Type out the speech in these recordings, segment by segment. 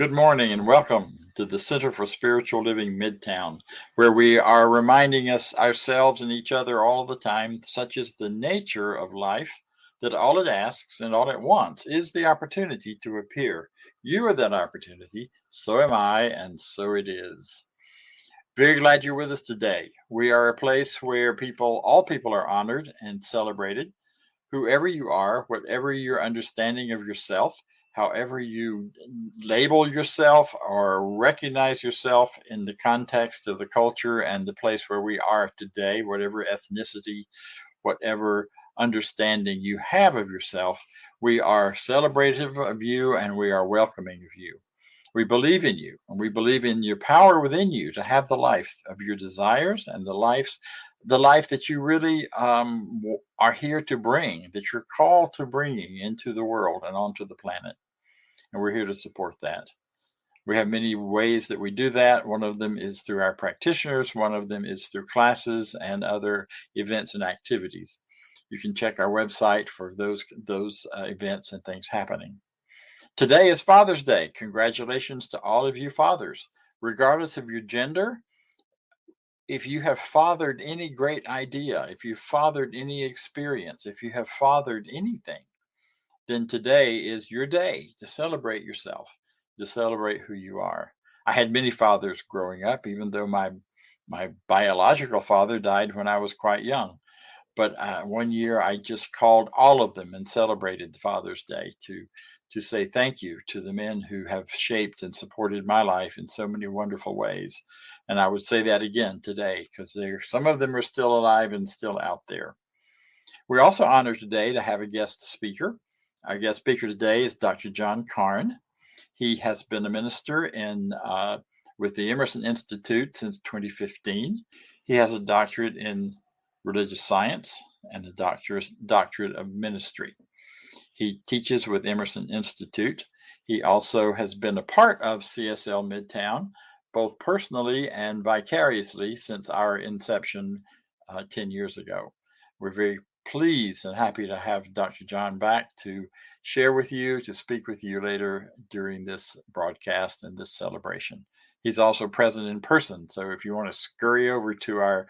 Good morning and welcome to the Center for Spiritual Living Midtown, where we are reminding us ourselves and each other all the time, such is the nature of life, that all it asks and all it wants is the opportunity to appear. You are that opportunity, so am I, and so it is. Very glad you're with us today. We are a place where all people are honored and celebrated. Whoever you are, whatever your understanding of yourself, however you label yourself or recognize yourself in the context of the culture and the place where we are today, whatever ethnicity, whatever understanding you have of yourself, we are celebrative of you and we are welcoming of you. We believe in you and we believe in your power within you to have the life of your desires and the life that you really are here to bring, that you're called to bringing into the world and onto the planet. And we're here to support that. We have many ways that we do that. One of them is through our practitioners. One of them is through classes and other events and activities. You can check our website for those events and things happening. Today is Father's Day. Congratulations to all of you fathers, regardless of your gender. If you have fathered any great idea, if you've fathered any experience, if you have fathered anything, then today is your day to celebrate yourself, to celebrate who you are. I had many fathers growing up, even though my biological father died when I was quite young. But one year I just called all of them and celebrated Father's Day to say thank you to the men who have shaped and supported my life in so many wonderful ways. And I would say that again today because some of them are still alive and still out there. We're also honored today to have a guest speaker. Our guest speaker today is Dr. John Karn. He has been a minister with the Emerson Institute since 2015. He has a doctorate in religious science and a doctorate of ministry. He teaches with Emerson Institute. He also has been a part of CSL Midtown, both personally and vicariously since our inception 10 years ago. We're very pleased and happy to have Dr. John back to share with you, to speak with you later during this broadcast and this celebration. He's also present in person, so if you want to scurry over to our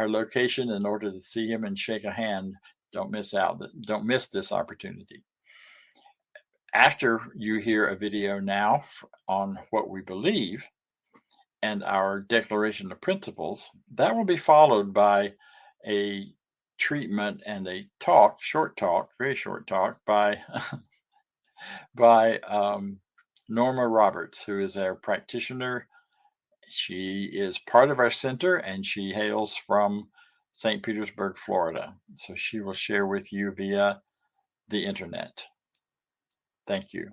location in order to see him and shake a hand, don't miss this opportunity. After you hear a video now on what we believe and our declaration of principles, that will be followed by a treatment and a very short talk by Norma Roberts, who is our practitioner. She is part of our center and she hails from St. Petersburg, Florida. So she will share with you via the internet. Thank you.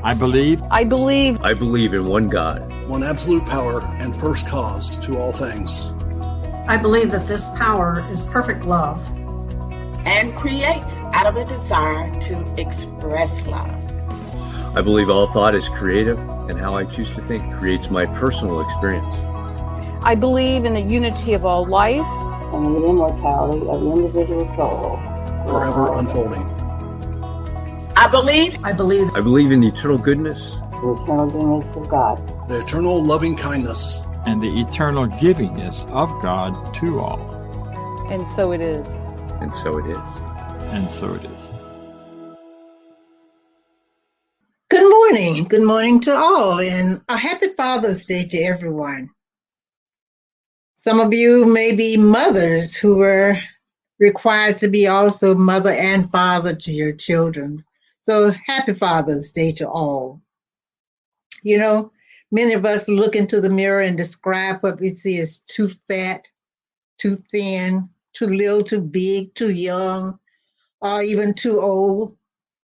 I believe in one God, one absolute power and first cause to all things. I believe that this power is perfect love and creates out of a desire to express love. I believe all thought is creative, and how I choose to think creates my personal experience. I believe in the unity of all life and in the immortality of the individual soul, forever unfolding. I believe in the eternal goodness, the eternal goodness of God, the eternal loving kindness, and the eternal givingness of God to all. And so it is. And so it is. And so it is. Good morning. Good morning to all, and a happy Father's Day to everyone. Some of you may be mothers who were required to be also mother and father to your children. So happy Father's Day to all. You know, many of us look into the mirror and describe what we see as too fat, too thin, too little, too big, too young, or even too old,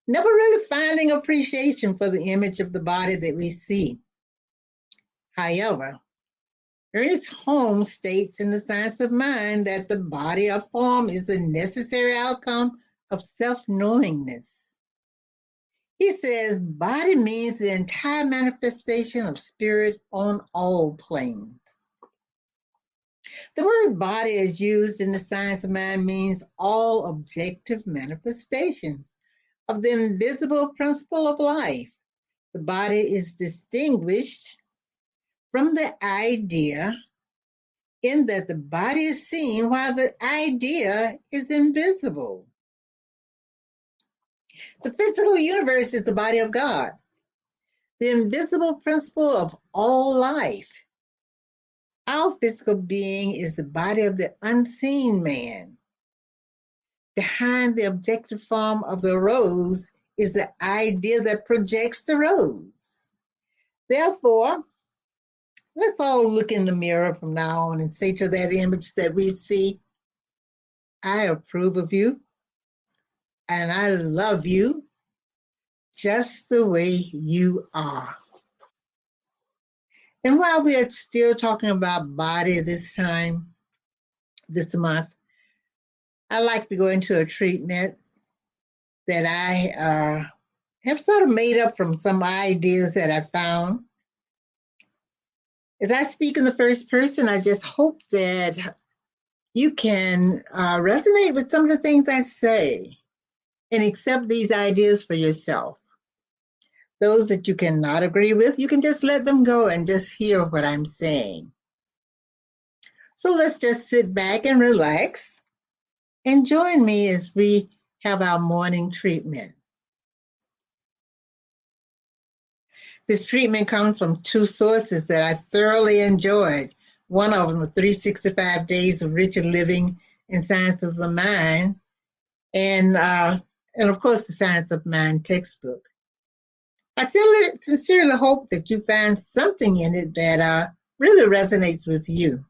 never really finding appreciation for the image of the body that we see. However, Ernest Holmes states in The Science of Mind that the body or form is a necessary outcome of self-knowingness. He says, body means the entire manifestation of spirit on all planes. The word body, as used in the science of mind, means all objective manifestations of the invisible principle of life. The body is distinguished from the idea in that the body is seen while the idea is invisible. The physical universe is the body of God, the invisible principle of all life. Our physical being is the body of the unseen man. Behind the objective form of the rose is the idea that projects the rose. Therefore, let's all look in the mirror from now on and say to that image that we see, I approve of you and I love you just the way you are. And while we are still talking about body this month, I like to go into a treatment that I have sort of made up from some ideas that I found. As I speak in the first person, I just hope that you can resonate with some of the things I say and accept these ideas for yourself. Those that you cannot agree with, you can just let them go and just hear what I'm saying. So let's just sit back and relax and join me as we have our morning treatment. This treatment comes from two sources that I thoroughly enjoyed. One of them was 365 Days of Richer Living and Science of the Mind, and of course the Science of Mind textbook. I sincerely hope that you find something in it that really resonates with you.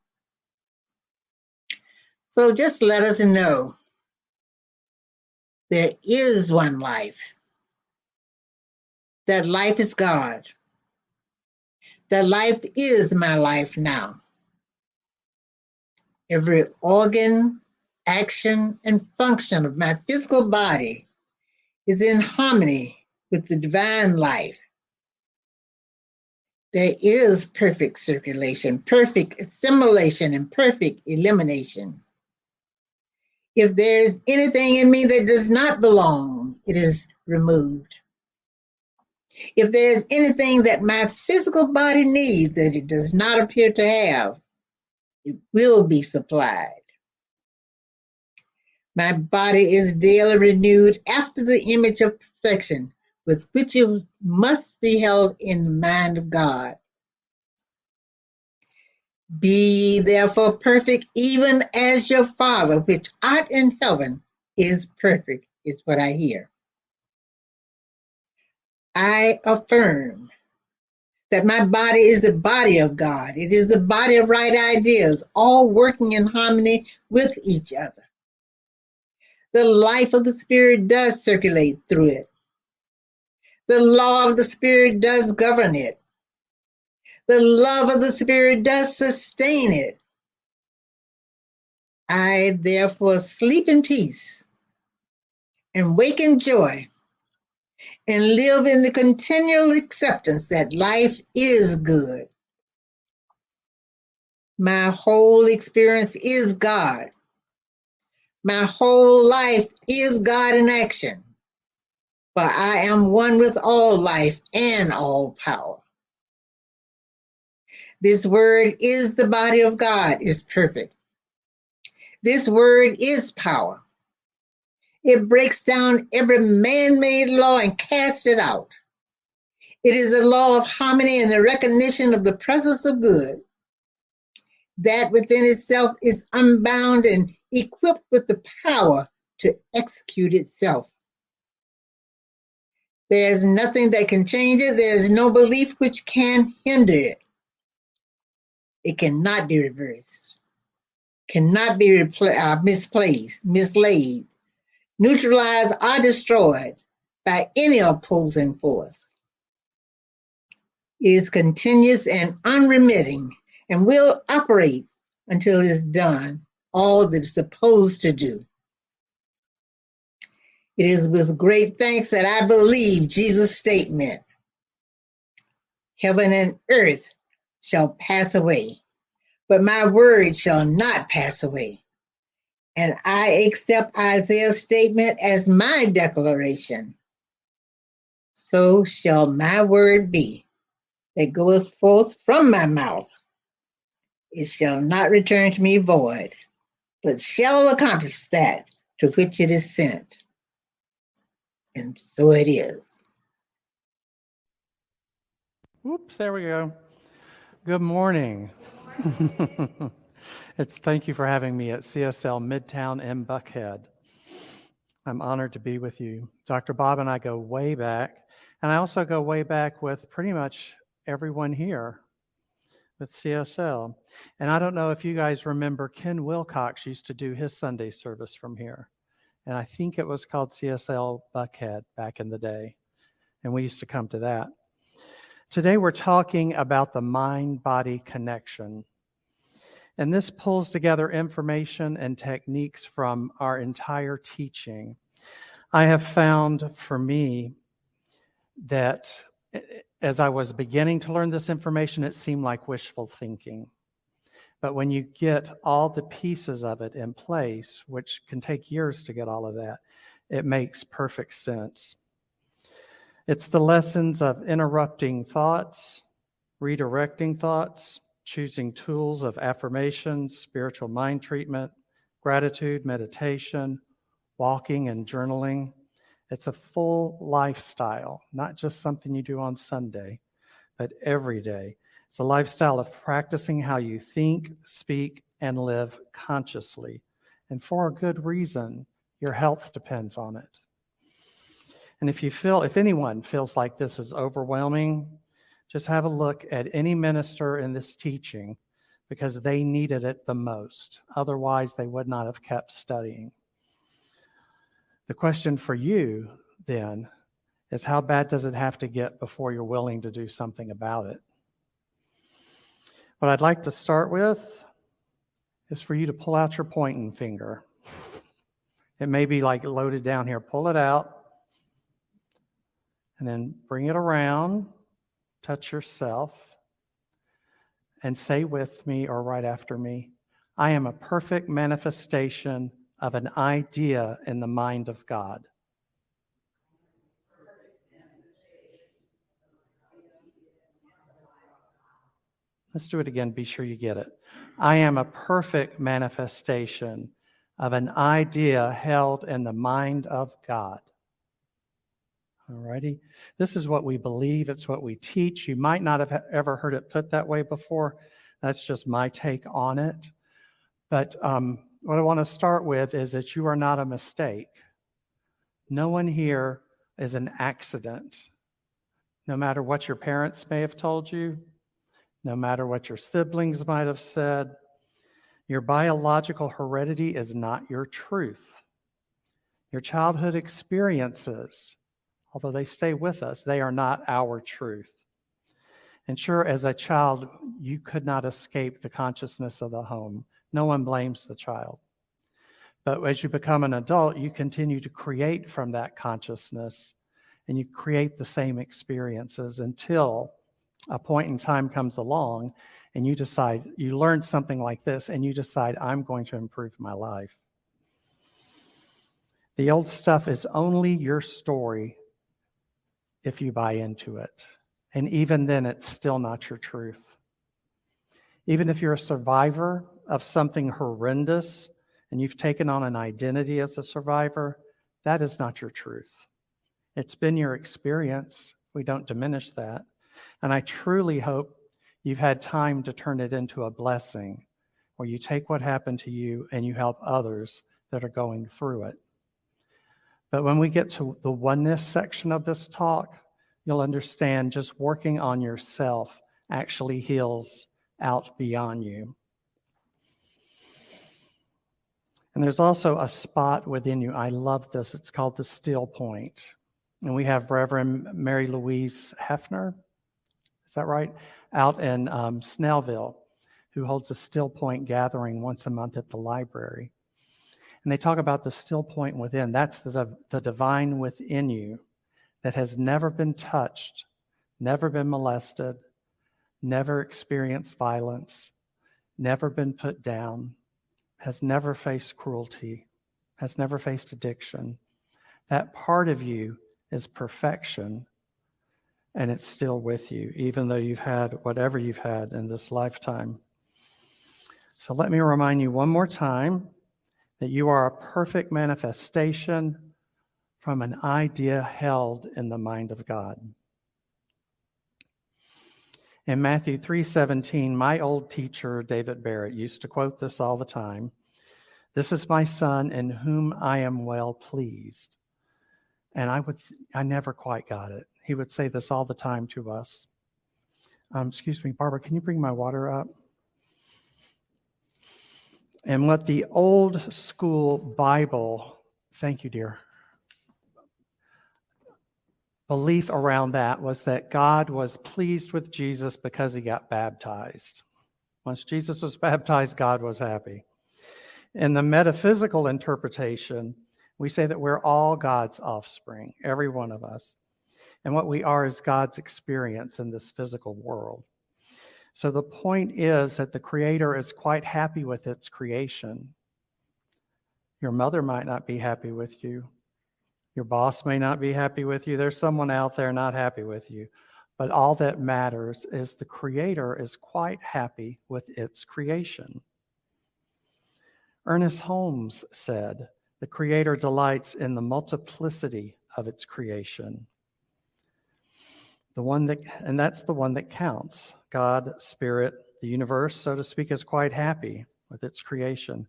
So just let us know there is one life. That life is God. That life is my life now. Every organ, action, and function of my physical body is in harmony with the divine life. There is perfect circulation, perfect assimilation, and perfect elimination. If there is anything in me that does not belong, it is removed. If there is anything that my physical body needs that it does not appear to have, it will be supplied. My body is daily renewed after the image of perfection, with which it must be held in the mind of God. Be ye therefore perfect, even as your Father, which art in heaven, is perfect, is what I hear. I affirm that my body is the body of God. It is the body of right ideas, all working in harmony with each other. The life of the Spirit does circulate through it. The law of the Spirit does govern it. The love of the Spirit does sustain it. I therefore sleep in peace and wake in joy and live in the continual acceptance that life is good. My whole experience is God. My whole life is God in action, for I am one with all life and all power. This word is the body of God, is perfect. This word is power. It breaks down every man-made law and casts it out. It is a law of harmony and the recognition of the presence of good. That within itself is unbound and equipped with the power to execute itself. There is nothing that can change it. There is no belief which can hinder it. It cannot be reversed, cannot be misplaced, mislaid, neutralized, or destroyed by any opposing force. It is continuous and unremitting and will operate until it is done all that it's supposed to do. It is with great thanks that I believe Jesus' statement, heaven and earth shall pass away, but my word shall not pass away. And I accept Isaiah's statement as my declaration. So shall my word be that goeth forth from my mouth. It shall not return to me void, but shall accomplish that to which it is sent. And so it is. Oops, there we go. Good morning. Thank you for having me at CSL Midtown in Buckhead. I'm honored to be with you. Dr. Bob and I go way back, and I also go way back with pretty much everyone here with CSL. And I don't know if you guys remember, Ken Wilcox used to do his Sunday service from here. And I think it was called CSL Buckhead back in the day. And we used to come to that. Today we're talking about the mind-body connection. And this pulls together information and techniques from our entire teaching. I have found for me that as I was beginning to learn this information, it seemed like wishful thinking. But when you get all the pieces of it in place, which can take years to get all of that, it makes perfect sense. It's the lessons of interrupting thoughts, redirecting thoughts, choosing tools of affirmation, spiritual mind treatment, gratitude, meditation, walking and journaling. It's a full lifestyle, not just something you do on Sunday, but every day. It's a lifestyle of practicing how you think, speak, and live consciously. And for a good reason, your health depends on it. And if anyone feels like this is overwhelming, just have a look at any minister in this teaching, because they needed it the most. Otherwise, they would not have kept studying. The question for you, then, is how bad does it have to get before you're willing to do something about it? What I'd like to start with is for you to pull out your pointing finger. It may be like loaded down here. Pull it out, and then bring it around, touch yourself, and say with me or right after me, I am a perfect manifestation of an idea in the mind of God. Let's do it again. Be sure you get it. I am a perfect manifestation of an idea held in the mind of God. All righty. This is what we believe. It's what we teach. You might not have ever heard it put that way before. That's just my take on it. But what I want to start with is that you are not a mistake. No one here is an accident. No matter what your parents may have told you, no matter what your siblings might have said, your biological heredity is not your truth. Your childhood experiences, although they stay with us, they are not our truth. And sure, as a child, you could not escape the consciousness of the home. No one blames the child. But as you become an adult, you continue to create from that consciousness, and you create the same experiences until a point in time comes along and you decide, you learn something like this, and you decide, I'm going to improve my life. The old stuff is only your story if you buy into it. And even then, it's still not your truth. Even if you're a survivor of something horrendous and you've taken on an identity as a survivor, that is not your truth. It's been your experience. We don't diminish that. And I truly hope you've had time to turn it into a blessing, where you take what happened to you and you help others that are going through it. But when we get to the oneness section of this talk, you'll understand just working on yourself actually heals out beyond you. And there's also a spot within you. I love this. It's called the still point. And we have Reverend Mary Louise Hefner, is that right? Out in Snellville, who holds a still point gathering once a month at the library. And they talk about the still point within. That's the divine within you that has never been touched, never been molested, never experienced violence, never been put down, has never faced cruelty, has never faced addiction. That part of you is perfection, and it's still with you, even though you've had whatever you've had in this lifetime. So let me remind you one more time that you are a perfect manifestation from an idea held in the mind of God. In Matthew 3:17, my old teacher, David Barrett, used to quote this all the time. "This is my son in whom I am well pleased." And I never quite got it. He would say this all the time to us. Excuse me, Barbara, can you bring my water up? And what the old school Bible, thank you, dear, belief around that was that God was pleased with Jesus because he got baptized. Once Jesus was baptized, God was happy. In the metaphysical interpretation, we say that we're all God's offspring, every one of us. And what we are is God's experience in this physical world. So the point is that the Creator is quite happy with its creation. Your mother might not be happy with you. Your boss may not be happy with you. There's someone out there not happy with you. But all that matters is the Creator is quite happy with its creation. Ernest Holmes said, "The Creator delights in the multiplicity of its creation." And that's the one that counts. God, Spirit, the universe, so to speak, is quite happy with its creation,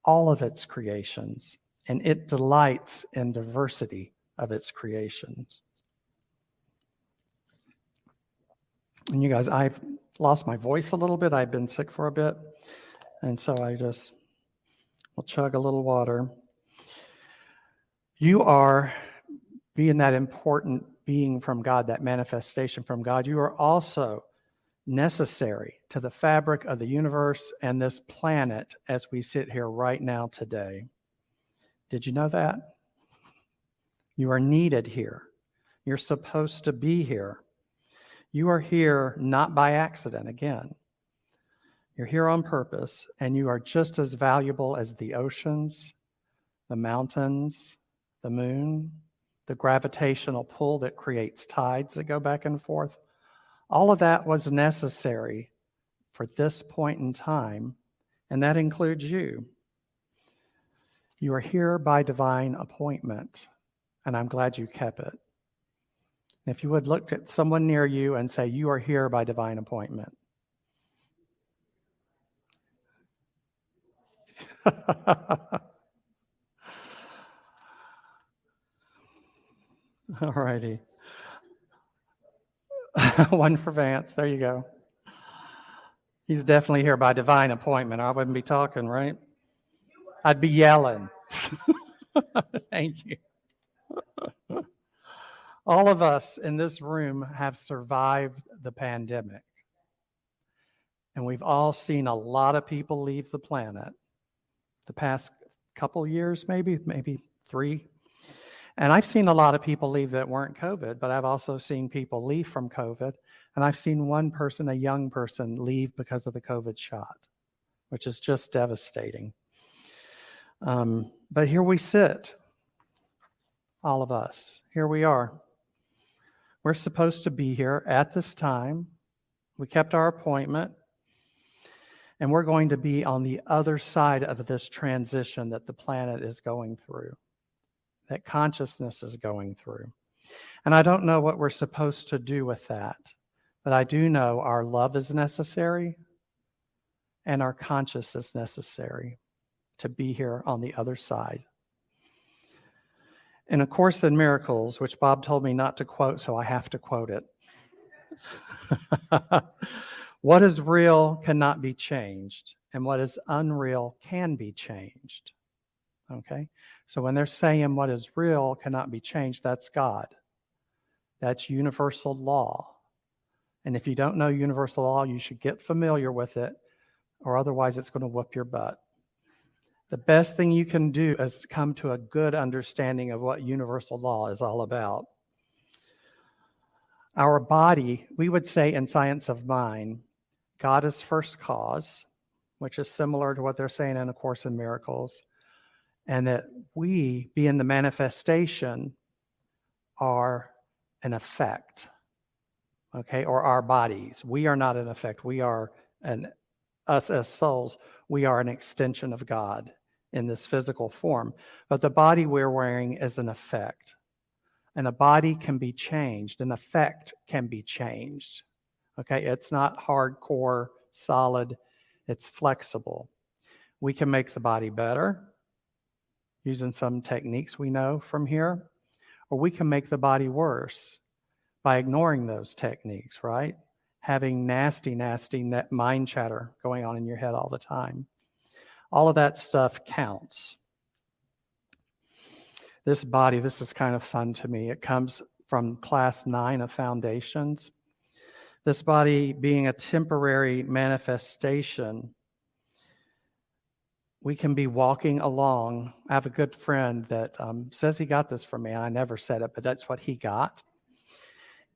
all of its creations, and it delights in diversity of its creations. And you guys, I've lost my voice a little bit. I've been sick for a bit, and so I just will chug a little water. You are being that important being from God, that manifestation from God. You are also necessary to the fabric of the universe and this planet as we sit here right now today. Did you know that? You are needed here. You're supposed to be here. You are here not by accident, again. You're here on purpose, and you are just as valuable as the oceans, the mountains, the moon, the gravitational pull that creates tides that go back and forth. All of that was necessary for this point in time, and that includes you. You are here by divine appointment, and I'm glad you kept it. If you would look at someone near you and say, "You are here by divine appointment." All righty. One for Vance. There you go. He's definitely here by divine appointment. I wouldn't be talking, right? I'd be yelling. Thank you. All of us in this room have survived the pandemic. And we've all seen a lot of people leave the planet. The past couple years, maybe 3. And I've seen a lot of people leave that weren't COVID, but I've also seen people leave from COVID. And I've seen one person, a young person, leave because of the COVID shot, which is just devastating. But here we sit, all of us. Here we are. We're supposed to be here at this time. We kept our appointment. And we're going to be on the other side of this transition that the planet is going through, that consciousness is going through. And I don't know what we're supposed to do with that, but I do know our love is necessary and our consciousness is necessary to be here on the other side. In A Course in Miracles, which Bob told me not to quote, so I have to quote it. What is real cannot be changed, and what is unreal can be changed. Okay? So when they're saying what is real cannot be changed, that's God. That's universal law. And if you don't know universal law, you should get familiar with it, or otherwise it's going to whoop your butt. The best thing you can do is come to a good understanding of what universal law is all about. Our body, we would say in science of mind, God is first cause, which is similar to what they're saying in A Course in Miracles, and that we, being the manifestation, are an effect, okay, or our bodies. We are not an effect. We are us as souls, we are an extension of God in this physical form. But the body we're wearing is an effect. And a body can be changed. An effect can be changed. Okay, it's not hardcore, solid, it's flexible. We can make the body better using some techniques we know from here, or we can make the body worse by ignoring those techniques, right? Having nasty mind chatter going on in your head all the time. All of that stuff counts. This body, this is kind of fun to me. It comes from class 9 of Foundations. This body being a temporary manifestation, we can be walking along. I have a good friend that says he got this from me. I never said it, but that's what he got.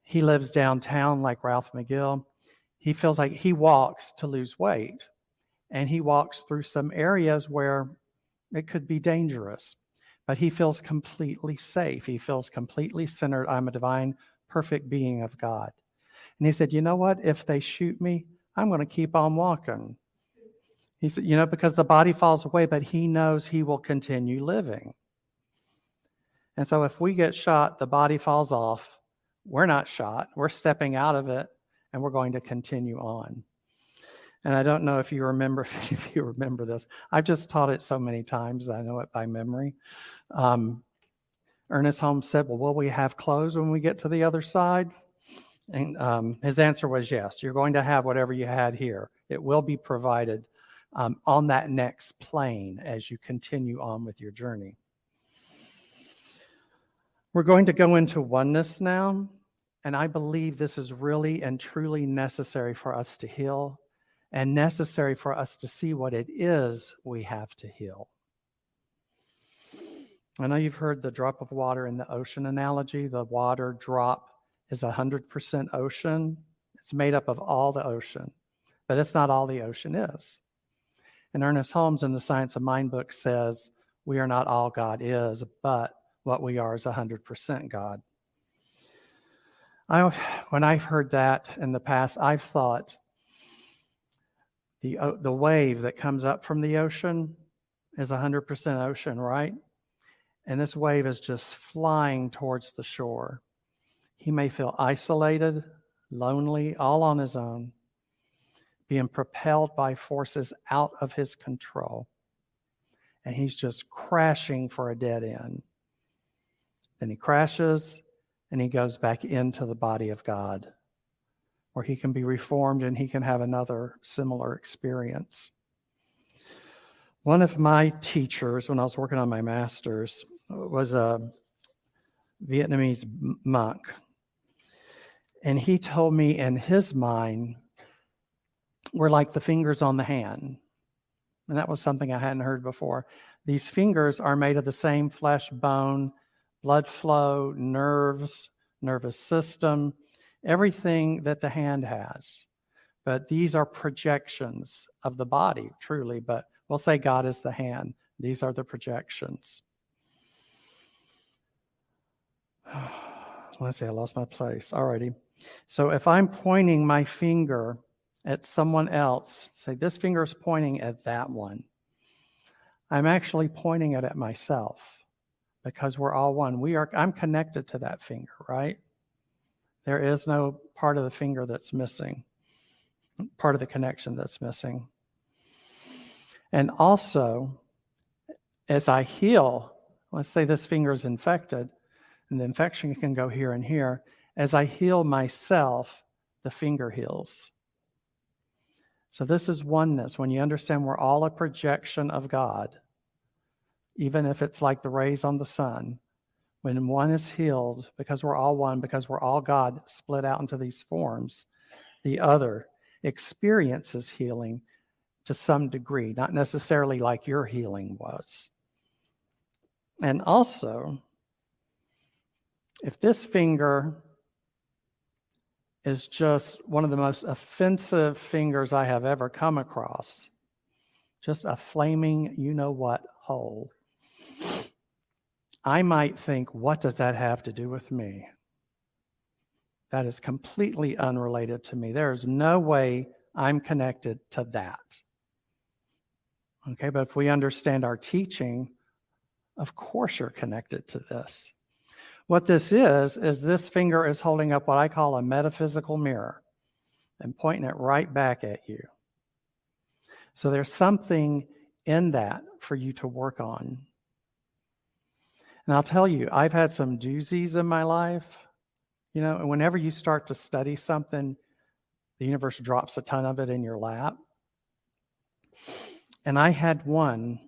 He lives downtown like Ralph McGill. He feels like he walks to lose weight, and he walks through some areas where it could be dangerous, but he feels completely safe. He feels completely centered. I'm a divine, perfect being of God. And he said, you know what? If they shoot me, I'm going to keep on walking. He said, because the body falls away, but he knows he will continue living. And so if we get shot, the body falls off. We're not shot. We're stepping out of it, and we're going to continue on. And I don't know if you remember this. I've just taught it so many times that I know it by memory. Ernest Holmes said, well, will we have clothes when we get to the other side? And his answer was yes. You're going to have whatever you had here. It will be provided on that next plane as you continue on with your journey. We're going to go into oneness now, and I believe this is really and truly necessary for us to heal and necessary for us to see what it is we have to heal. I know you've heard the drop of water in the ocean analogy. The water drop is 100% ocean. It's made up of all the ocean, but it's not all the ocean is. And Ernest Holmes in the Science of Mind book says, we are not all God is, but what we are is 100% God. When I've heard that in the past, I've thought the wave that comes up from the ocean is 100% ocean, right? And this wave is just flying towards the shore. He may feel isolated, lonely, all on his own, being propelled by forces out of his control. And he's just crashing for a dead end. Then he crashes and he goes back into the body of God, where he can be reformed and he can have another similar experience. One of my teachers, when I was working on my master's, was a Vietnamese monk. And he told me in his mind, we're like the fingers on the hand. And that was something I hadn't heard before. These fingers are made of the same flesh, bone, blood flow, nerves, nervous system, everything that the hand has. But these are projections of the body, truly. But we'll say God is the hand. These are the projections. Let's see, I lost my place. Alrighty. So if I'm pointing my finger at someone else, say this finger is pointing at that one, I'm actually pointing it at myself because we're all one. I'm connected to that finger, right? There is no part of the finger that's missing, part of the connection that's missing. And also, as I heal, let's say this finger is infected, and the infection can go here and here. As I heal myself, the finger heals. So this is oneness. When you understand we're all a projection of God, even if it's like the rays on the sun, when one is healed, because we're all one, because we're all God split out into these forms, the other experiences healing to some degree, not necessarily like your healing was. And also, if this finger is just one of the most offensive fingers I have ever come across, just a flaming you-know-what hole, I might think, what does that have to do with me? That is completely unrelated to me. There is no way I'm connected to that. Okay, but if we understand our teaching, of course you're connected to this. What this is this finger is holding up what I call a metaphysical mirror and pointing it right back at you. So there's something in that for you to work on. And I'll tell you, I've had some doozies in my life. You know, and whenever you start to study something, the universe drops a ton of it in your lap. And I had one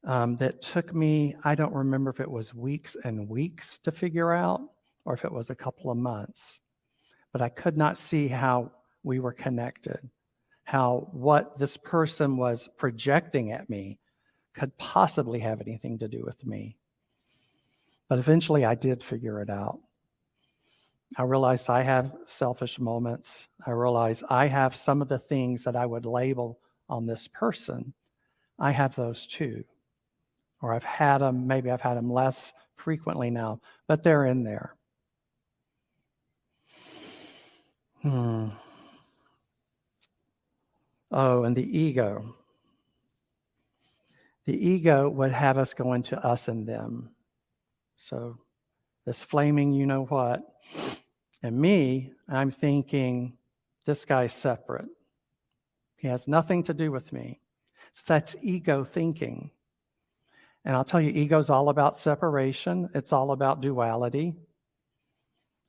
that took me, I don't remember if it was weeks and weeks to figure out or if it was a couple of months. But I could not see how we were connected, how what this person was projecting at me could possibly have anything to do with me. But eventually I did figure it out. I realized I have selfish moments. I realized I have some of the things that I would label on this person. I have those too. Or I've had them, maybe I've had them less frequently now, but they're in there. Oh, and the ego. The ego would have us go into us and them. So this flaming you know what. And me, I'm thinking, this guy's separate. He has nothing to do with me. So that's ego thinking. And I'll tell you, ego's all about separation. It's all about duality.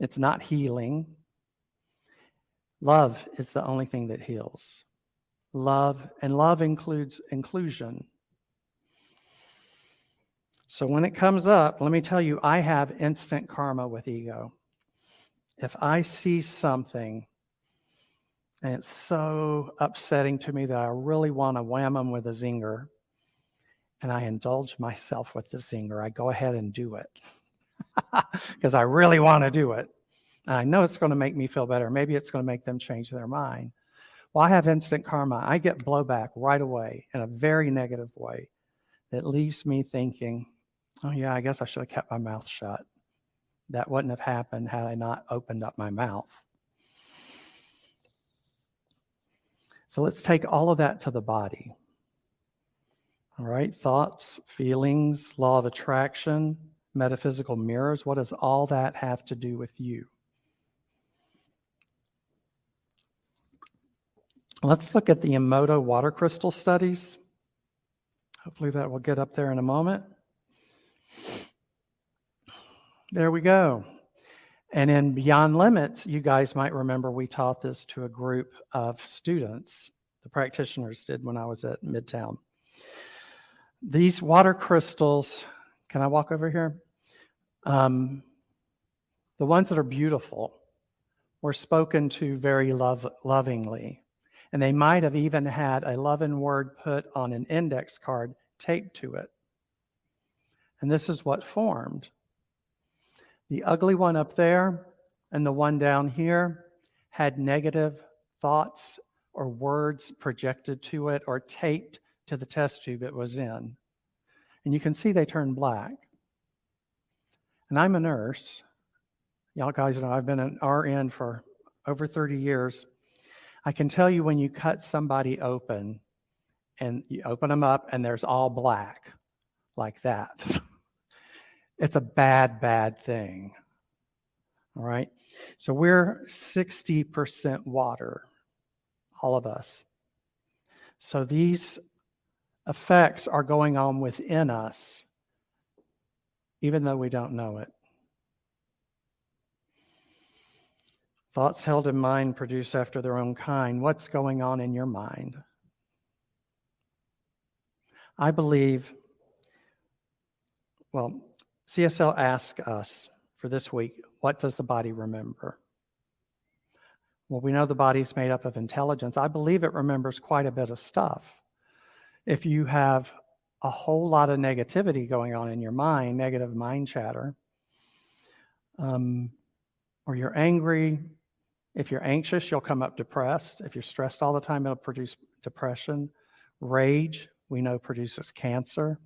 It's not healing. Love is the only thing that heals. Love, and love includes inclusion. So when it comes up, let me tell you, I have instant karma with ego. If I see something and it's so upsetting to me that I really want to wham them with a zinger, and I indulge myself with the zinger, I go ahead and do it because I really want to do it. And I know it's going to make me feel better. Maybe it's going to make them change their mind. Well, I have instant karma. I get blowback right away in a very negative way that leaves me thinking, oh yeah, I guess I should have kept my mouth shut. That wouldn't have happened had I not opened up my mouth. So let's take all of that to the body. All right, thoughts, feelings, law of attraction, metaphysical mirrors. What does all that have to do with you? Let's look at the Emoto water crystal studies. Hopefully that will get up there in a moment. There we go. And in Beyond Limits, you guys might remember we taught this to a group of students. The practitioners did when I was at Midtown. These water crystals, can I walk over here? The ones that are beautiful were spoken to very lovingly. And they might have even had a loving word put on an index card taped to it. And this is what formed. The ugly one up there and the one down here had negative thoughts or words projected to it or taped to the test tube it was in. And you can see they turn black. And I'm a nurse. Y'all guys know I've been an RN for over 30 years. I can tell you when you cut somebody open and you open them up and there's all black like that. It's a bad, bad thing. All right. So we're 60% water, all of us. So these effects are going on within us, even though we don't know it. Thoughts held in mind produce after their own kind. What's going on in your mind? I believe, well, CSL asked us for this week, what does the body remember? Well, we know the body's made up of intelligence. I believe it remembers quite a bit of stuff. If you have a whole lot of negativity going on in your mind, negative mind chatter, or you're angry, if you're anxious, you'll come up depressed. If you're stressed all the time, it'll produce depression. Rage, we know, produces cancer.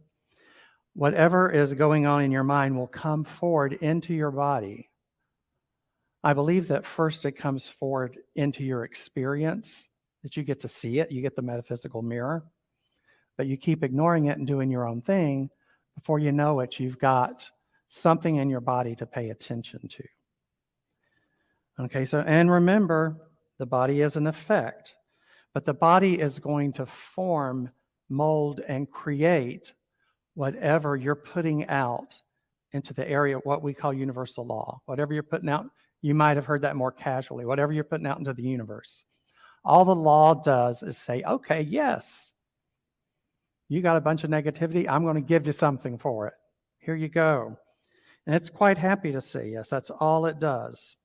Whatever is going on in your mind will come forward into your body. I believe that first it comes forward into your experience, that you get to see it, you get the metaphysical mirror, but you keep ignoring it and doing your own thing. Before you know it, you've got something in your body to pay attention to. Okay, so, and remember, the body is an effect, but the body is going to form, mold, and create whatever you're putting out into the area of what we call universal law. Whatever you're putting out, you might have heard that more casually, whatever you're putting out into the universe. All the law does is say, okay, yes, you got a bunch of negativity, I'm going to give you something for it. Here you go. And it's quite happy to say yes, that's all it does.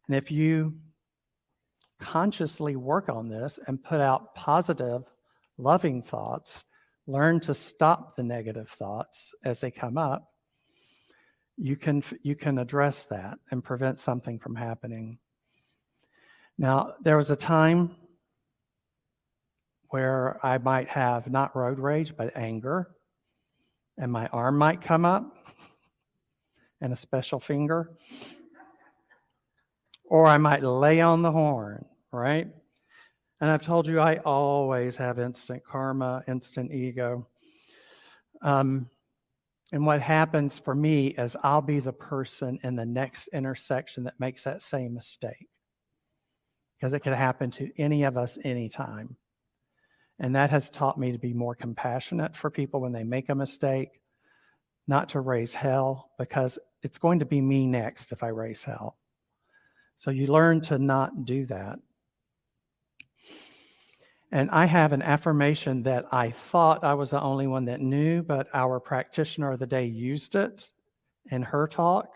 And if you consciously work on this and put out positive, loving thoughts, learn to stop the negative thoughts as they come up, you can address that and prevent something from happening. Now, there was a time where I might have not road rage, but anger, and my arm might come up and a special finger, or I might lay on the horn, right? And I've told you I always have instant karma, instant ego. And what happens for me is I'll be the person in the next intersection that makes that same mistake, because it could happen to any of us anytime. And that has taught me to be more compassionate for people when they make a mistake, not to raise hell, because it's going to be me next if I raise hell. So you learn to not do that. And I have an affirmation that I thought I was the only one that knew, but our practitioner of the day used it in her talk.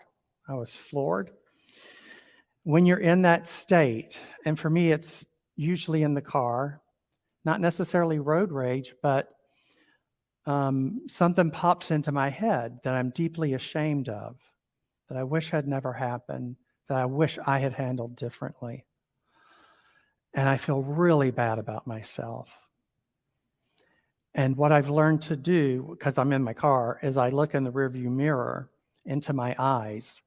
I was floored. When you're in that state, and for me, it's usually in the car, not necessarily road rage, but something pops into my head that I'm deeply ashamed of, that I wish had never happened, that I wish I had handled differently. And I feel really bad about myself. And what I've learned to do, because I'm in my car, is I look in the rearview mirror into my eyes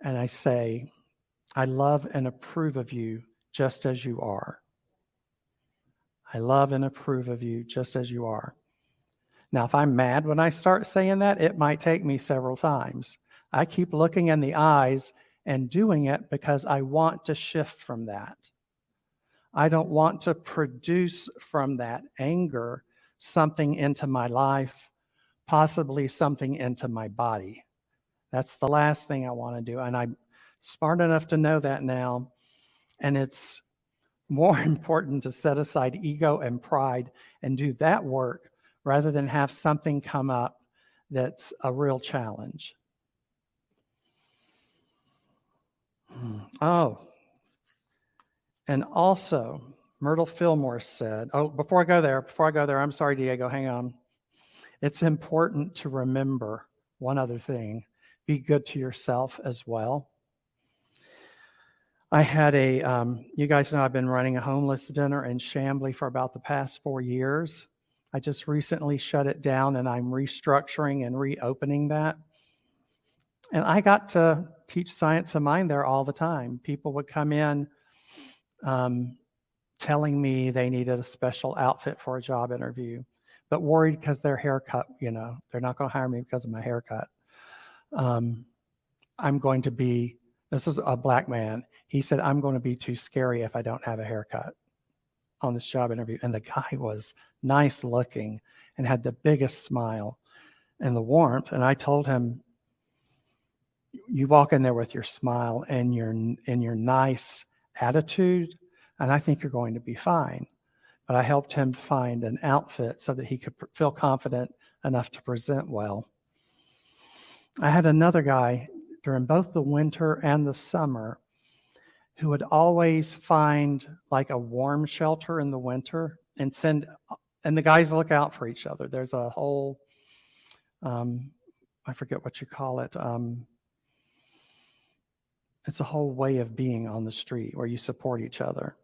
and I say, I love and approve of you just as you are. I love and approve of you just as you are. Now, if I'm mad when I start saying that, it might take me several times. I keep looking in the eyes and doing it because I want to shift from that. I don't want to produce from that anger something into my life, possibly something into my body. That's the last thing I want to do. And I'm smart enough to know that now. And it's more important to set aside ego and pride and do that work rather than have something come up that's a real challenge. Oh, and also, Myrtle Fillmore said, before I go there, I'm sorry, Diego, hang on. It's important to remember one other thing. Be good to yourself as well. I had you guys know I've been running a homeless dinner in Chamblee for about the past 4 years. I just recently shut it down and I'm restructuring and reopening that. And I got to teach science of mind there all the time. People would come in telling me they needed a special outfit for a job interview, but worried because their haircut, they're not going to hire me because of my haircut. This is a black man. He said, I'm going to be too scary if I don't have a haircut on this job interview. And the guy was nice looking and had the biggest smile and the warmth. And I told him, you walk in there with your smile and your nice attitude, and I think you're going to be fine. But I helped him find an outfit so that he could feel confident enough to present well. I had another guy during both the winter and the summer. who would always find like a warm shelter in the winter and the guys look out for each other. There's a whole, I forget what you call it. It's a whole way of being on the street where you support each other.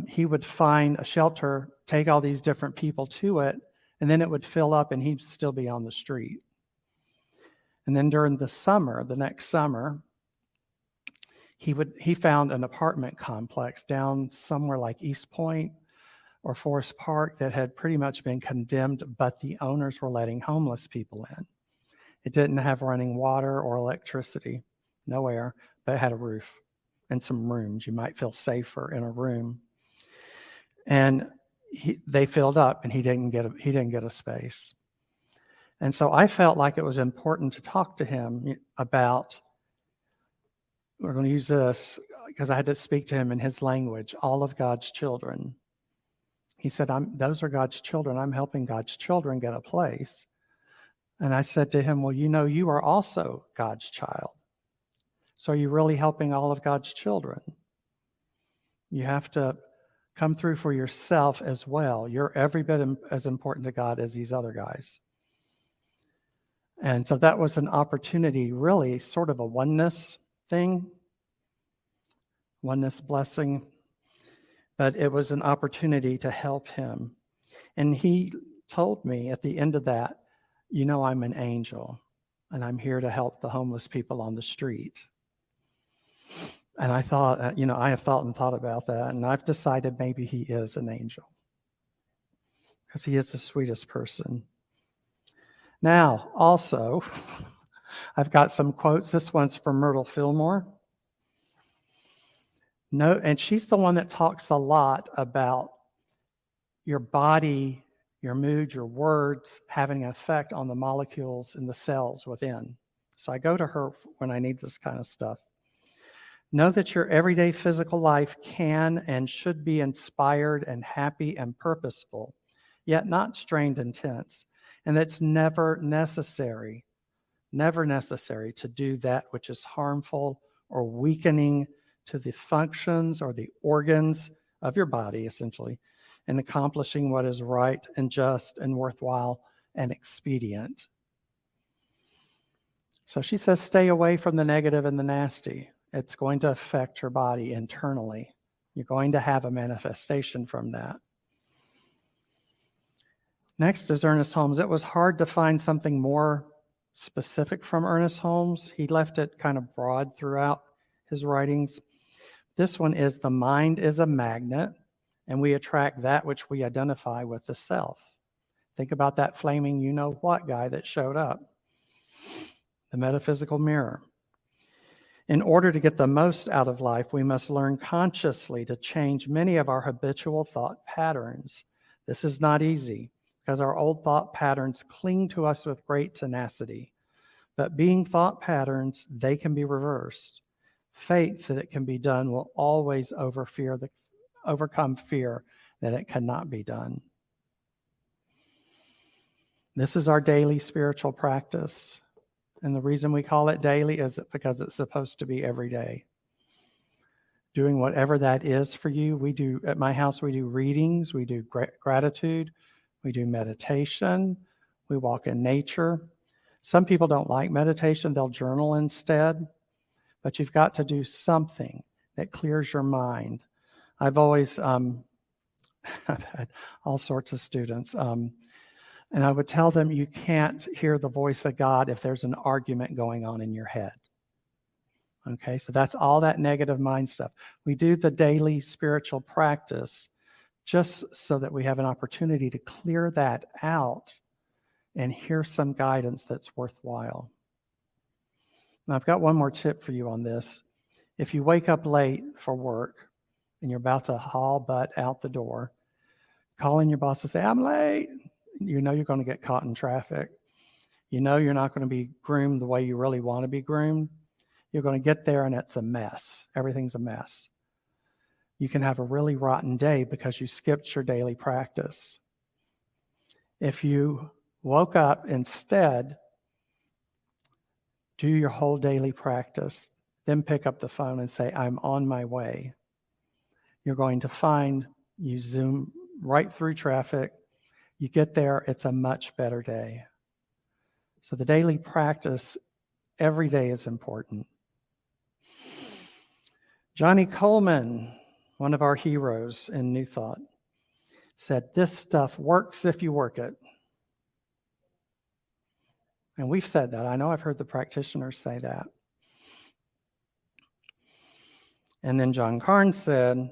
He would find a shelter, take all these different people to it, and then it would fill up and he'd still be on the street. And then during the next summer, he found an apartment complex down somewhere like East Point or Forest Park that had pretty much been condemned, but the owners were letting homeless people in. It didn't have running water or electricity, no air, but it had a roof and some rooms. You might feel safer in a room. And they filled up, and he didn't get a space. And so I felt like it was important to talk to him about, we're going to use this because I had to speak to him in his language, all of God's children. He said, those are God's children. I'm helping God's children get a place. And I said to him, well, you are also God's child. So are you really helping all of God's children? You have to come through for yourself as well. You're every bit as important to God as these other guys. And so that was an opportunity, really sort of a oneness thing, oneness blessing, but it was an opportunity to help him. And he told me at the end of that, I'm an angel and I'm here to help the homeless people on the street. And I thought, I have thought about that, and I've decided maybe he is an angel because he is the sweetest person. Now, also, I've got some quotes. This one's from Myrtle Fillmore. And she's the one that talks a lot about your body, your mood, your words having an effect on the molecules in the cells within. So I go to her when I need this kind of stuff. Know that your everyday physical life can and should be inspired and happy and purposeful, yet not strained and tense. And that's never necessary to do that which is harmful or weakening to the functions or the organs of your body, essentially, in accomplishing what is right and just and worthwhile and expedient. So she says, stay away from the negative and the nasty. It's going to affect your body internally. You're going to have a manifestation from that. Next is Ernest Holmes. It was hard to find something more specific from Ernest Holmes. He left it kind of broad throughout his writings. This one is, the mind is a magnet, and we attract that which we identify with the self. Think about that flaming you-know-what guy that showed up. The metaphysical mirror. In order to get the most out of life, we must learn consciously to change many of our habitual thought patterns. This is not easy because our old thought patterns cling to us with great tenacity. But being thought patterns, they can be reversed. Faith that it can be done will always overcome fear that it cannot be done. This is our daily spiritual practice. And the reason we call it daily is because it's supposed to be every day. Doing whatever that is for you. At my house, we do readings, we do gratitude, we do meditation, we walk in nature. Some people don't like meditation, they'll journal instead. But you've got to do something that clears your mind. I've always, I've had all sorts of students, and I would tell them you can't hear the voice of God if there's an argument going on in your head. Okay, so that's all that negative mind stuff. We do the daily spiritual practice just so that we have an opportunity to clear that out and hear some guidance that's worthwhile. Now, I've got one more tip for you on this. If you wake up late for work and you're about to haul butt out the door, call in your boss and say, I'm late. You know you're going to get caught in traffic. You know you're not going to be groomed the way you really want to be groomed. You're going to get there and it's a mess. Everything's a mess. You can have a really rotten day because you skipped your daily practice. If you woke up instead, do your whole daily practice. then pick up the phone and say, I'm on my way. You're going to find you zoom right through traffic. You get there, it's a much better day. So the daily practice every day is important. Johnny Coleman, one of our heroes in New Thought, said, this stuff works if you work it. And we've said that. I know I've heard the practitioners say that. And then John Karn said,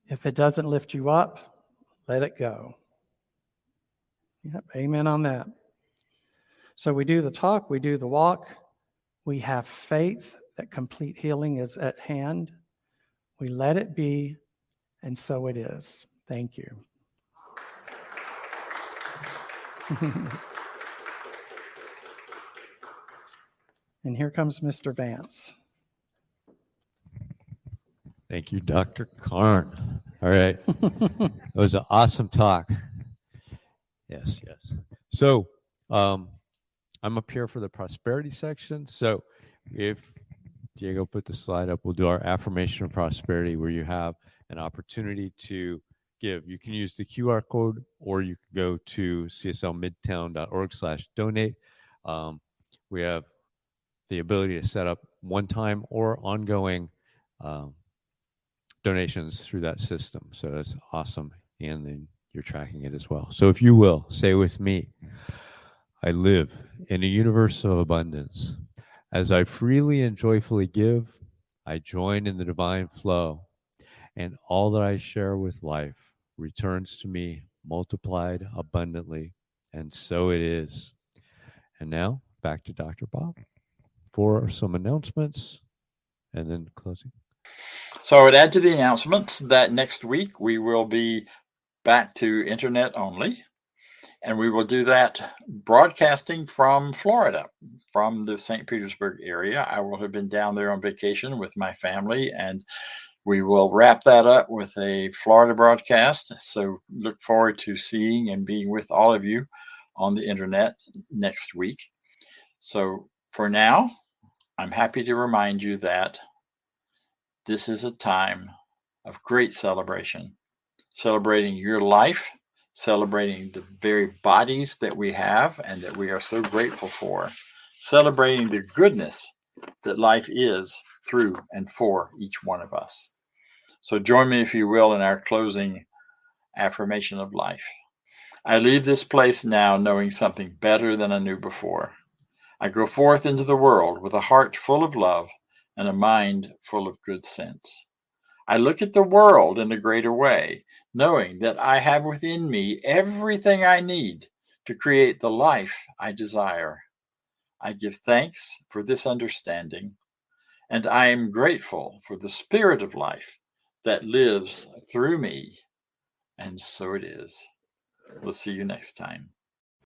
if it doesn't lift you up, let it go. Yep, amen on that. So we do the talk, we do the walk. We have faith that complete healing is at hand. We let it be, and so it is. Thank you. And here comes Mr. Vance. Thank you, Dr. Karn. All right. That was an awesome talk. Yes. So I'm up here for the prosperity section. So if Diego put the slide up, we'll do our affirmation of prosperity, where you have an opportunity to give. You can use the QR code, or you can go to cslmidtown.org/donate. We have the ability to set up one-time or ongoing donations through that system. So that's awesome. And then you're tracking it as well. So if you will, say with me, I live in a universe of abundance. As I freely and joyfully give, I join in the divine flow, and all that I share with life returns to me multiplied abundantly. And so it is. And now back to Dr. Bob for some announcements and then closing. So I would add to the announcements that next week we will be back to internet only, and we will do that broadcasting from Florida, from the St. Petersburg area. I will have been down there on vacation with my family, and we will wrap that up with a Florida broadcast. So look forward to seeing and being with all of you on the internet next week. So for now, I'm happy to remind you that this is a time of great celebration, celebrating your life, celebrating the very bodies that we have and that we are so grateful for, celebrating the goodness that life is through and for each one of us. So join me, if you will, in our closing affirmation of life. I leave this place now knowing something better than I knew before. I go forth into the world with a heart full of love and a mind full of good sense. I look at the world in a greater way, knowing that I have within me everything I need to create the life I desire. I give thanks for this understanding, and I am grateful for the spirit of life that lives through me. And so it is. We'll see you next time.